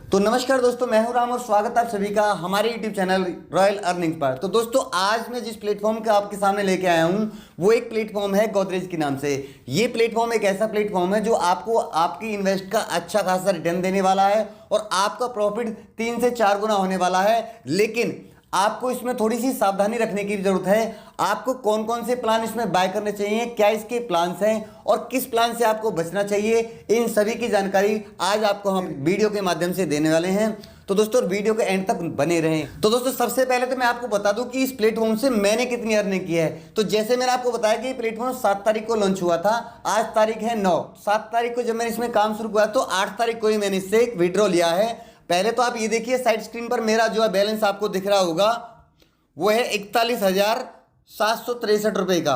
तो नमस्कार दोस्तों, मैं हूं राम और स्वागत है आप सभी का हमारे YouTube चैनल रॉयल अर्निंग्स पर। तो दोस्तों आज मैं जिस प्लेटफॉर्म के आपके सामने लेके आया हूं वो एक प्लेटफॉर्म है गोदरेज के नाम से। ये प्लेटफॉर्म एक ऐसा प्लेटफॉर्म है जो आपको आपकी इन्वेस्ट का अच्छा खासा रिटर्न देने वाला है और आपका प्रॉफिट 3 से 4 गुना होने वाला है। लेकिन आपको इसमें थोड़ी सी सावधानी रखने की जरूरत है। आपको कौन कौन से प्लान इसमें बाय करने चाहिए, क्या इसके प्लान्स हैं और किस प्लान से आपको बचना चाहिए, इन सभी की जानकारी आज आपको हम वीडियो के माध्यम से देने वाले हैं। तो दोस्तों वीडियो के एंड तक बने रहें। तो दोस्तों सबसे पहले तो मैं आपको बता दूं कि इस प्लेटफॉर्म से मैंने कितनी अर्निंग की है। तो जैसे मैंने आपको बताया कि ये प्लेटफॉर्म 7 तारीख को लॉन्च हुआ था, आज तारीख है 9। 7 तारीख को जब मैंने इसमें काम शुरू किया तो 8 तारीख को ही मैंने इससे एक विड्रॉ लिया है। पहले तो आप ये देखिए साइड स्क्रीन पर मेरा जो है बैलेंस आपको दिख रहा होगा वो है 41,763 रुपए का।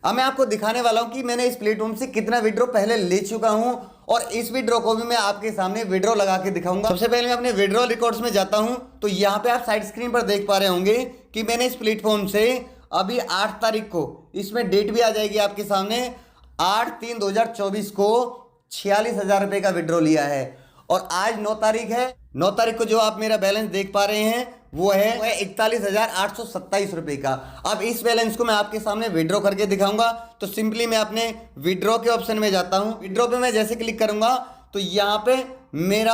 अब मैं आपको दिखाने वाला हूं कि मैंने इस प्लेटफॉर्म से कितना विड्रॉ पहले ले चुका हूं और इस विड्रॉ को भी मैं आपके सामने विड्रॉ लगा के दिखाऊंगा। सबसे पहले मैं अपने विड्रॉ रिकॉर्ड्स में जाता हूं तो यहां पे आप साइड स्क्रीन पर देख पा रहे होंगे कि मैंने इस प्लेटफॉर्म से अभी 8 तारीख को, इसमें डेट भी आ जाएगी आपके सामने, 8/3/2024 को 46,000 रुपए का विड्रॉ लिया है। और आज 9 तारीख है। 9 तारीख को जो आप मेरा बैलेंस देख पा रहे हैं वो है 41,827 रुपए का। अब इस बैलेंस को मैं आपके सामने विड्रॉ करके दिखाऊंगा। तो सिंपली मैं अपने विड्रॉ के ऑप्शन में जाता हूं। विड्रॉ पे मैं जैसे क्लिक करूंगा तो यहां पे मेरा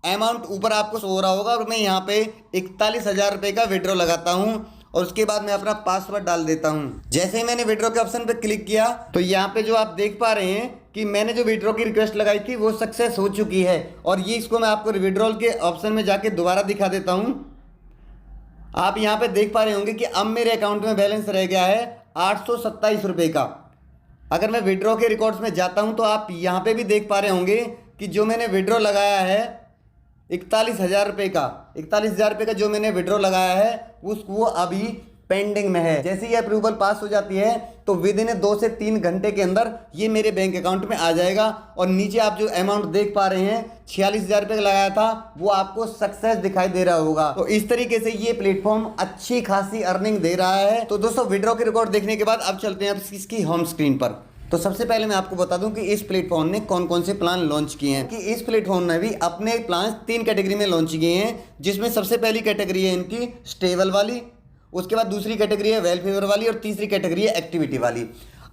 अमाउंट ऊपर आपको शो हो रहा होगा और मैं यहां पे 41,000 रुपए का विड्रॉ लगाता हूं और उसके बाद मैं अपना पासवर्ड डाल देता हूं। जैसे ही मैंने विड्रॉ के ऑप्शन पे क्लिक किया तो यहाँ पे जो आप देख पा रहे हैं कि मैंने जो विड्रॉ की रिक्वेस्ट लगाई थी वो सक्सेस हो चुकी है। और ये इसको मैं आपको विड्रॉल के ऑप्शन में जाके दोबारा दिखा देता हूं। आप यहाँ पे देख पा रहे होंगे कि अब मेरे अकाउंट में बैलेंस रह गया है 827 रुपये का। अगर मैं विड्रॉ के रिकॉर्ड्स में जाता हूँ तो आप यहाँ पे भी देख पा रहे होंगे कि जो मैंने विड्रॉ लगाया है 41,000 रुपये का, 41,000 रुपये का जो मैंने विड्रॉ लगाया है वो अभी पेंडिंग में है। जैसे ही अप्रूवल पास हो जाती है तो विद इन 2 से 3 घंटे के अंदर ये मेरे बैंक अकाउंट में आ जाएगा। और नीचे आप जो अमाउंट देख पा रहे हैं 46,000 रुपये का लगाया था वो आपको सक्सेस दिखाई दे रहा होगा। तो इस तरीके से ये प्लेटफॉर्म अच्छी खासी अर्निंग दे रहा है। तो दोस्तों विड्रॉ के रिकॉर्ड देखने के बाद अब चलते हैं इसकी होम स्क्रीन पर। तो सबसे पहले मैं आपको बता दूं कि इस प्लेटफॉर्म ने कौन कौन से प्लान लॉन्च किए हैं। कि इस प्लेटफॉर्म ने भी अपने प्लान 3 कैटेगरी में लॉन्च किए हैं, जिसमें सबसे पहली कैटेगरी है इनकी स्टेबल वाली, उसके बाद दूसरी कैटेगरी है वेल फेवर वाली और तीसरी कैटेगरी है एक्टिविटी वाली।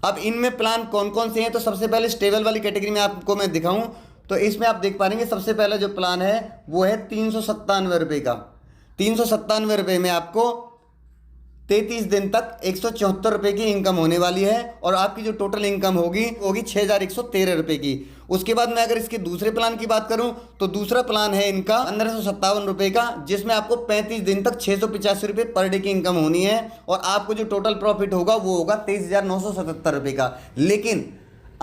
अब इनमें प्लान कौन कौन से हैं तो सबसे पहले स्टेबल वाली कैटेगरी में आपको मैं दिखाऊं तो इसमें आप देख पाएंगे सबसे पहला जो प्लान है वो है 397 रुपये का। 397 रुपये में आपको 33 दिन तक 174 रुपये की इनकम होने वाली है और आपकी जो टोटल इनकम होगी 6,113 रुपये की। उसके बाद मैं अगर इसके दूसरे प्लान की बात करूं तो दूसरा प्लान है इनका 1,557 रुपये का, जिसमें आपको 35 दिन तक 685 रुपये पर डे की इनकम होनी है और आपको जो टोटल प्रॉफिट होगा वो होगा 23,977 रुपये का। लेकिन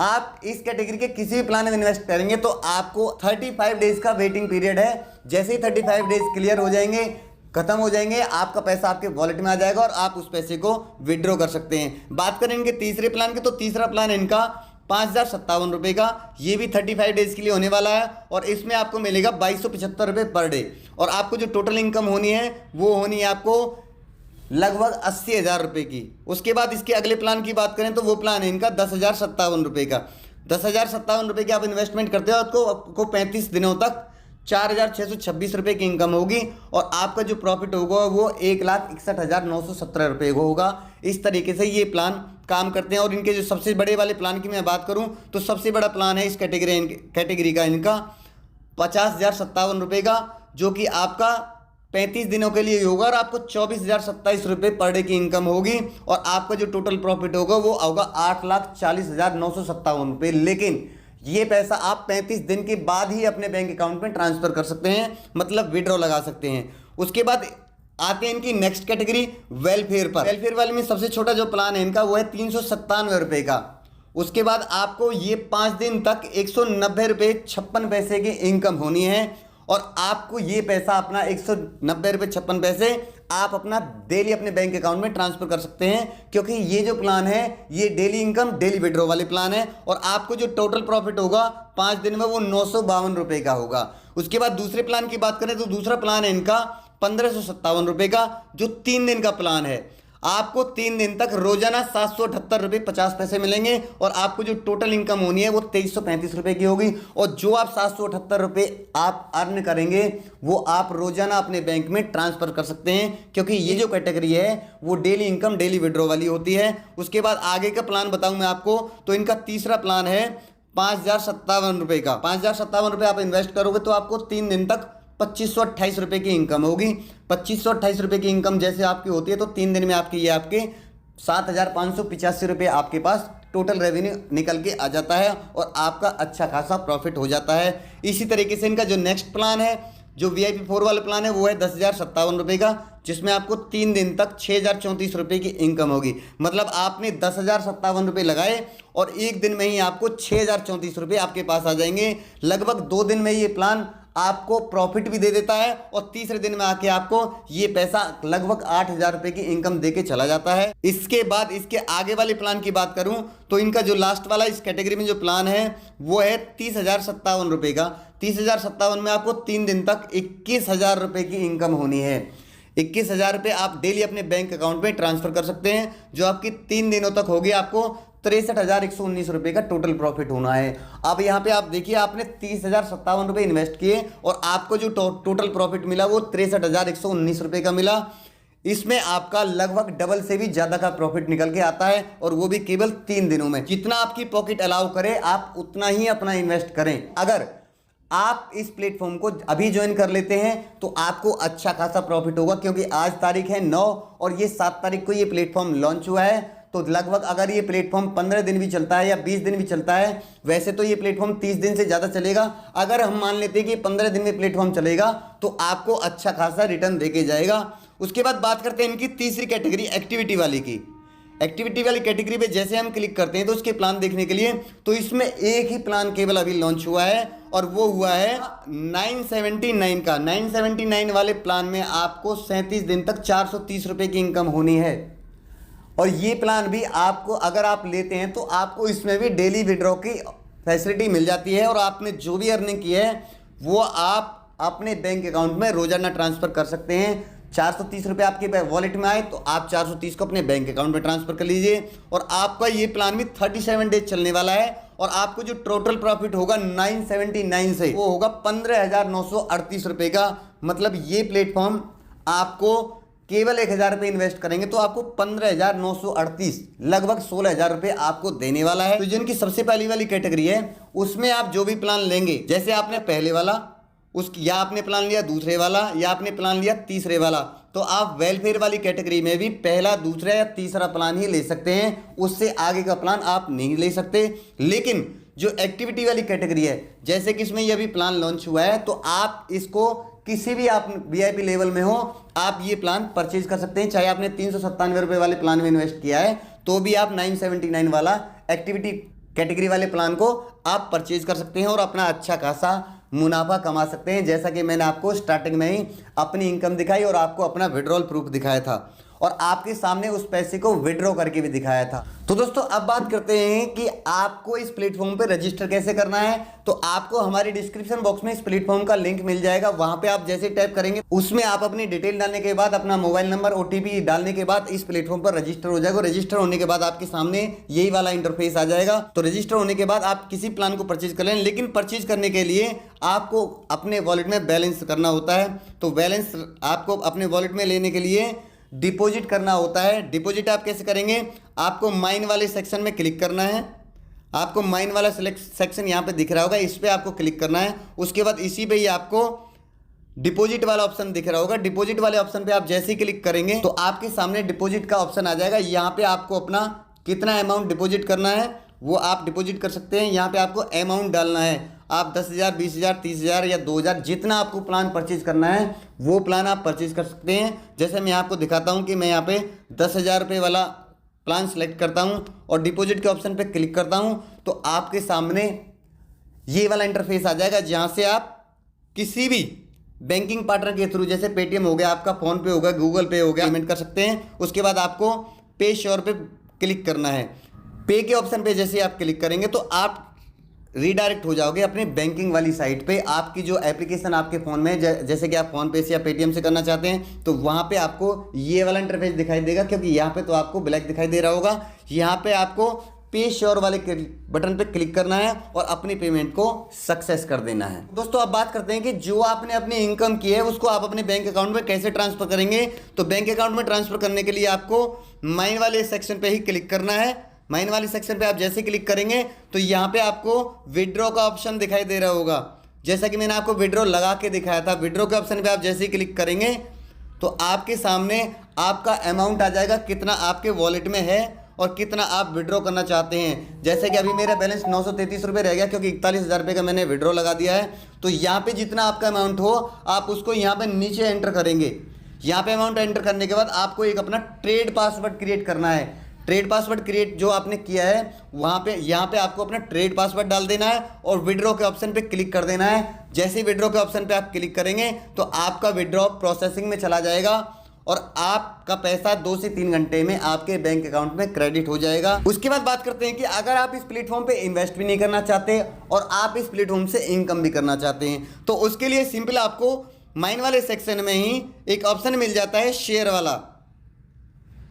आप इस कैटेगरी के किसी भी प्लान में इन्वेस्ट करेंगे तो आपको 35 डेज का वेटिंग पीरियड है। जैसे ही 35 डेज क्लियर हो जाएंगे, खत्म हो जाएंगे, आपका पैसा आपके वॉलेट में आ जाएगा और आप उस पैसे को विड्रॉ कर सकते हैं। बात करें इनके तीसरे प्लान की तो तीसरा प्लान इनका 5,057 रुपये का, ये भी 35 डेज के लिए होने वाला है और इसमें आपको मिलेगा 2,275 रुपये पर डे और आपको जो टोटल इनकम होनी है वो होनी है आपको लगभग 80,000 रुपये की। उसके बाद इसके अगले प्लान की बात करें तो वो प्लान है इनका 10,057 रुपये का। 10,057 रुपये की आप इन्वेस्टमेंट करते हो तो आपको 35 दिनों तक 4,626 रुपये की इनकम होगी और आपका जो प्रॉफिट होगा वो 1,61,917 रुपये होगा। इस तरीके से ये प्लान काम करते हैं। और इनके जो सबसे बड़े वाले प्लान की मैं बात करूं तो सबसे बड़ा प्लान है इस कैटेगरी का इनका 50,057 रुपये का, जो कि आपका 35 दिनों के लिए होगा और आपको 24,027 रुपये पर डे की इनकम होगी और आपका जो टोटल प्रॉफिट होगा वो होगा 8,40,957 रुपये। लेकिन ये पैसा आप 35 दिन के बाद ही अपने बैंक अकाउंट में ट्रांसफर कर सकते हैं, मतलब विड्रॉ लगा सकते हैं। उसके बाद आते हैं इनकी नेक्स्ट कैटेगरी वेलफेयर पर। वेलफेयर वाले में सबसे छोटा जो प्लान है इनका वो है 397 रुपये का। उसके बाद आपको ये 5 दिन तक 190 रुपये 56 पैसे की इनकम होनी है और आपको ये पैसा अपना 190 रुपये 56 पैसे आप अपना डेली अपने बैंक अकाउंट में ट्रांसफर कर सकते हैं, क्योंकि ये जो प्लान है ये डेली इनकम डेली विड्रॉ वाले प्लान है और आपको जो टोटल प्रॉफिट होगा 5 दिन में वो 952 रुपये का होगा। उसके बाद दूसरे प्लान की बात करें तो दूसरा प्लान है इनका 1,557 रुपये का, जो 3 दिन का प्लान है। आपको 3 दिन तक रोजाना 778 रुपये 50 पैसे मिलेंगे और आपको जो टोटल इनकम होनी है वो 2335 रुपये की होगी। और जो आप 778 रुपये आप अर्न करेंगे वो आप रोजाना अपने बैंक में ट्रांसफर कर सकते हैं, क्योंकि ये जो कैटेगरी है वो डेली इनकम डेली विड्रॉ वाली होती है। उसके बाद आगे का प्लान बताऊं मैं आपको, तो इनका तीसरा प्लान है 5057 रुपये का। 5057 रुपये आप इन्वेस्ट करोगे तो आपको 3 दिन तक 2528 रुपये की इनकम होगी। 2528 रुपये की इनकम जैसे आपकी होती है तो 3 दिन में आपकी ये आपके 7585 रुपये आपके पास टोटल रेवेन्यू निकल के आ जाता है और आपका अच्छा खासा प्रॉफिट हो जाता है। इसी तरीके से इनका जो नेक्स्ट प्लान है, जो VIP 4 वाला प्लान है, वो है 10,057 रुपये का, जिसमें आपको 3 दिन तक 6,034 रुपये की इनकम होगी। मतलब आपने 10,057 रुपये लगाए और 1 दिन में ही आपको 6,034 रुपये आपके पास आ जाएंगे। लगभग 2 दिन में ये प्लान आपको प्रॉफिट भी दे देता है और तीसरे दिन में आके आपको ये पैसा लगभग 8,000 रुपये की इनकम देके चला जाता है। इसके बाद इसके आगे वाले प्लान की बात करूं तो इनका जो लास्ट वाला इस कैटेगरी में जो प्लान है वो है 30,057 रुपये का। 30,057 में आपको 3 दिन तक 21,000 रुपये की इनकम होनी है। 21,000 रुपये आप डेली अपने बैंक अकाउंट में ट्रांसफर कर सकते हैं, जो आपकी 3 दिनों तक होगी। आपको 63,119 रुपये का टोटल प्रॉफिट होना है। अब यहाँ पे आप देखिए, आपने 30,057 रुपये इन्वेस्ट किए और आपको जो टोटल प्रॉफिट मिला वो 63,119 रुपये का मिला। इसमें आपका लगभग डबल से भी ज़्यादा का प्रॉफिट निकल के आता है और वो भी केवल 3 दिनों में। जितना आपकी पॉकेट अलाउ करे आप उतना ही अपना इन्वेस्ट करें। अगर आप इस प्लेटफॉर्म को अभी ज्वाइन कर लेते हैं तो आपको अच्छा खासा प्रॉफिट होगा, क्योंकि आज तारीख है 9 और ये 7 तारीख को ये प्लेटफॉर्म लॉन्च हुआ है। तो लगभग अगर ये प्लेटफॉर्म 15 दिन भी चलता है या 20 दिन भी चलता है, वैसे तो ये प्लेटफॉर्म 30 दिन से ज़्यादा चलेगा। अगर हम मान लेते हैं कि 15 दिन में प्लेटफॉर्म चलेगा तो आपको अच्छा खासा रिटर्न देके जाएगा। उसके बाद बात करते हैं इनकी तीसरी कैटेगरी एक्टिविटी वाली की। एक्टिविटी वाली कैटेगरी पे जैसे हम क्लिक करते हैं तो उसके प्लान देखने के लिए, तो इसमें एक ही प्लान केवल अभी लॉन्च हुआ है और वो हुआ है 979 का। 979 वाले प्लान में आपको 37 दिन तक 430 रुपये की इनकम होनी है। और ये प्लान भी आपको अगर आप लेते हैं तो आपको इसमें भी डेली विड्रॉ की फैसिलिटी मिल जाती है और आपने जो भी अर्निंग की है वो आप अपने बैंक अकाउंट में रोजाना ट्रांसफ़र कर सकते हैं। 430 रुपये आपके वॉलेट में आए तो आप 430 को अपने बैंक अकाउंट में ट्रांसफ़र कर लीजिए। और आपका ये प्लान भी 37 डेज चलने वाला है और आपको जो टोटल प्रॉफिट होगा 979 से वो होगा 15,938 रुपये का। मतलब ये प्लेटफॉर्म आपको केवल 1,000 रुपये इन्वेस्ट करेंगे तो आपको 15,938 लगभग 16,000 रुपये आपको देने वाला है। तो जिनकी सबसे पहली वाली कैटेगरी है उसमें आप जो भी प्लान लेंगे, जैसे आपने पहले वाला या आपने प्लान लिया दूसरे वाला या आपने प्लान लिया तीसरे वाला, तो आप वेलफेयर वाली कैटेगरी में भी पहला दूसरा या तीसरा प्लान ही ले सकते हैं। उससे आगे का प्लान आप नहीं ले सकते। लेकिन जो एक्टिविटी वाली कैटेगरी है, जैसे कि इसमें ये भी प्लान लॉन्च हुआ है, तो आप इसको किसी भी आप VIP लेवल में हो आप ये प्लान परचेज कर सकते हैं। चाहे आपने 397 रुपये वाले प्लान में इन्वेस्ट किया है तो भी आप 979 वाला एक्टिविटी कैटेगरी वाले प्लान को आप परचेज कर सकते हैं और अपना अच्छा खासा मुनाफा कमा सकते हैं। जैसा कि मैंने आपको स्टार्टिंग में ही अपनी इनकम दिखाई और आपको अपना विड्रॉल प्रूफ दिखाया था और आपके सामने उस पैसे को विड्रॉ करके भी दिखाया था। तो दोस्तों अब बात करते हैं कि आपको इस प्लेटफॉर्म पे रजिस्टर कैसे करना है। तो आपको हमारी डिस्क्रिप्शन बॉक्स में इस प्लेटफॉर्म का लिंक मिल जाएगा। वहां पे आप जैसे टैप करेंगे उसमें आप अपनी डिटेल डालने के बाद अपना मोबाइल नंबर OTP डालने के बाद इस प्लेटफॉर्म पर रजिस्टर हो जाएगा। रजिस्टर होने के बाद आपके सामने यही वाला इंटरफेस आ जाएगा। तो रजिस्टर होने के बाद आप किसी प्लान को परचेज कर लें, लेकिन परचेज करने के लिए आपको अपने वॉलेट में बैलेंस करना होता है। तो बैलेंस आपको अपने वॉलेट में लेने के लिए डिपॉजिट करना होता है। डिपॉजिट आप कैसे करेंगे, आपको माइन वाले सेक्शन में क्लिक करना है। आपको माइन वाला सेक्शन यहाँ पे दिख रहा होगा, इस पर आपको क्लिक करना है। उसके बाद इसी पे ही आपको डिपॉजिट वाला ऑप्शन दिख रहा होगा। डिपॉजिट वाले ऑप्शन पे आप जैसे ही क्लिक करेंगे तो आपके सामने डिपॉजिट का ऑप्शन आ जाएगा। यहाँ पे आपको अपना कितना अमाउंट डिपॉजिट करना है वो आप डिपॉजिट कर सकते हैं। यहाँ पे आपको अमाउंट डालना है। आप 10,000, 20,000, 30,000 या 2,000 जितना आपको प्लान परचेज करना है वो प्लान आप परचेज कर सकते हैं। जैसे मैं आपको दिखाता हूँ कि मैं यहाँ पे 10,000 रुपये वाला प्लान सेलेक्ट करता हूँ और डिपॉजिट के ऑप्शन पे क्लिक करता हूँ तो आपके सामने ये वाला इंटरफेस आ जाएगा, जहाँ से आप किसी भी बैंकिंग पार्टनर के थ्रू, जैसे पेटीएम हो गया, आपका फ़ोनपे हो गया, गूगल पे हो गया, पेमेंट कर सकते हैं। उसके बाद आपको पे श्योर पे क्लिक करना है। पे के ऑप्शन पे जैसे आप क्लिक करेंगे तो आप रीडायरेक्ट हो जाओगे अपने बैंकिंग वाली साइट पे। आपकी जो एप्लीकेशन आपके फ़ोन में जैसे कि आप फ़ोन पे से या पेटीएम से करना चाहते हैं तो वहाँ पे आपको ये वाला इंटरफेस दिखाई देगा, क्योंकि यहाँ पे तो आपको ब्लैक दिखाई दे रहा होगा। यहाँ पे आपको पे श्योर वाले बटन पे क्लिक करना है और अपनी पेमेंट को सक्सेस कर देना है। दोस्तों अब बात करते हैं कि जो आपने अपनी इनकम की है उसको आप अपने बैंक अकाउंट में कैसे ट्रांसफर करेंगे। तो बैंक अकाउंट में ट्रांसफर करने के लिए आपको माइन वाले सेक्शन पे ही क्लिक करना है। माइन वाले सेक्शन पे आप जैसे क्लिक करेंगे तो यहाँ पे आपको विड्रॉ का ऑप्शन दिखाई दे रहा होगा। जैसा कि मैंने आपको विड्रॉ लगा के दिखाया था, विड्रॉ के ऑप्शन पे आप जैसे ही क्लिक करेंगे तो आपके सामने आपका अमाउंट आ जाएगा, कितना आपके वॉलेट में है और कितना आप विड्रॉ करना चाहते हैं। जैसे कि अभी मेरा बैलेंस 933 रुपये रह गया, क्योंकि 41,000 रुपये का मैंने विड्रॉ लगा दिया है। तो यहाँ पे जितना आपका अमाउंट हो आप उसको यहाँ पे नीचे एंटर करेंगे। यहाँ पे अमाउंट एंटर करने के बाद आपको एक अपना ट्रेड पासवर्ड क्रिएट करना है। ट्रेड पासवर्ड क्रिएट जो आपने किया है वहाँ पे यहाँ पे आपको अपना ट्रेड पासवर्ड डाल देना है और विड्रॉ के ऑप्शन पे क्लिक कर देना है। जैसे ही विड्रॉ के ऑप्शन पे आप क्लिक करेंगे तो आपका विड्रॉ प्रोसेसिंग में चला जाएगा और आपका पैसा 2 से 3 घंटे में आपके बैंक अकाउंट में क्रेडिट हो जाएगा। उसके बाद बात करते हैं कि अगर आप इस प्लेटफॉर्म पे इन्वेस्ट भी नहीं करना चाहते और आप इस प्लेटफॉर्म से इनकम भी करना चाहते हैं तो उसके लिए सिंपल आपको माइन वाले सेक्शन में ही एक ऑप्शन मिल जाता है शेयर वाला।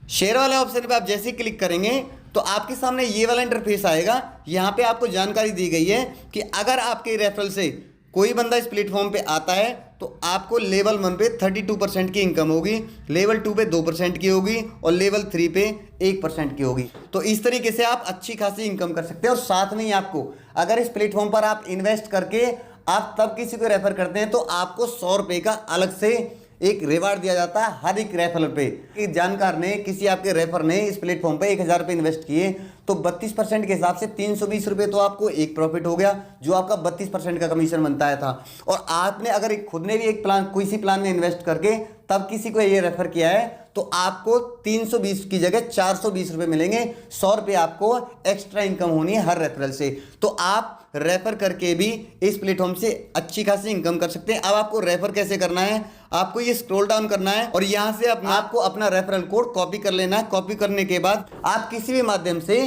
शेयर वाले ऑप्शन पे आप जैसे ही क्लिक करेंगे तो आपके सामने ये वाला इंटरफेस आएगा। यहाँ पे आपको जानकारी दी गई है कि अगर आपके रेफरल से कोई बंदा इस प्लेटफॉर्म पे आता है तो आपको लेवल 1 पे 32% की इनकम होगी, लेवल 2 पे 2% की होगी और लेवल 3 पे 1% की होगी। तो इस तरीके से आप अच्छी खासी इनकम कर सकते हैं। और साथ में ही आपको अगर इस प्लेटफॉर्म पर आप इन्वेस्ट करके आप तब किसी को रेफर करते हैं तो आपको 100 रुपये का अलग से एक रिवार्ड दिया जाता है हर एक रेफर पे। एक जानकार ने किसी आपके रेफर ने इस प्लेटफॉर्म पे 1,000 रुपये इन्वेस्ट किए तो 32% के हिसाब से 320 रुपये तो आपको एक प्रॉफिट हो गया, जो आपका 32% का कमीशन बनता था। और आपने अगर खुद ने भी एक प्लान किसी प्लान में इन्वेस्ट करके तब किसी को ये रेफर किया है तो आपको 320 की जगह 420 रुपये मिलेंगे। 100 रुपये आपको एक्स्ट्रा इनकम होनी है हर रेफरल से। तो आप रेफर करके भी इस प्लेटफॉर्म से अच्छी खासी इनकम कर सकते हैं। अब आपको रेफर कैसे करना है, आपको ये स्क्रॉल डाउन करना है और यहाँ से आपको अपना रेफरल कोड कॉपी कर लेना है। कॉपी करने के बाद आप किसी भी माध्यम से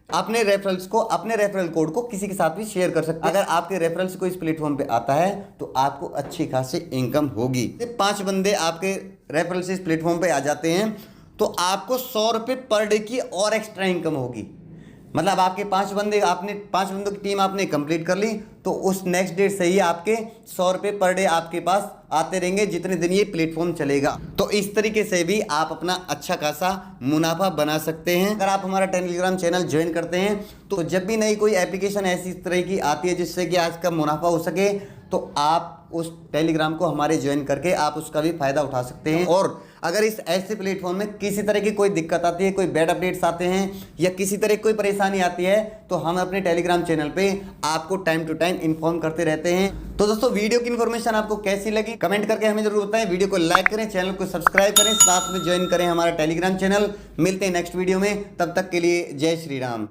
अपने रेफरल कोड को किसी के साथ भी शेयर कर सकते हैं। अगर आपके रेफरल से कोई इस प्लेटफॉर्म पे आता है तो आपको अच्छी खासी इनकम होगी। 5 बंदे आपके रेफरल से इस प्लेटफॉर्म पे आ जाते हैं तो आपको 100 रुपये पर डे की और एक्स्ट्रा इनकम होगी। मतलब आपके 5 बंदों की टीम आपने कंप्लीट कर ली तो उस नेक्स्ट डे से ही आपके 100 रुपये पर डे आपके पास आते रहेंगे जितने दिन ये प्लेटफॉर्म चलेगा। तो इस तरीके से भी आप अपना अच्छा खासा मुनाफा बना सकते हैं। अगर आप हमारा टेलीग्राम चैनल ज्वाइन करते हैं तो जब भी नई कोई एप्लीकेशन ऐसी तरह की आती है जिससे कि आज का मुनाफा हो सके तो आप उस टेलीग्राम को हमारे ज्वाइन करके आप उसका भी फ़ायदा उठा सकते हैं। और अगर इस ऐसे प्लेटफॉर्म में किसी तरह की कोई दिक्कत आती है, कोई बैड अपडेट्स आते हैं या किसी तरह की कोई परेशानी आती है तो हम अपने टेलीग्राम चैनल पे आपको टाइम टू टाइम इन्फॉर्म करते रहते हैं। तो दोस्तों वीडियो की इन्फॉर्मेशन आपको कैसी लगी कमेंट करके हमें जरूर बताएं। वीडियो को लाइक करें, चैनल को सब्सक्राइब करें, साथ में ज्वाइन करें हमारा टेलीग्राम चैनल। मिलते हैं नेक्स्ट वीडियो में, तब तक के लिए जय श्री राम।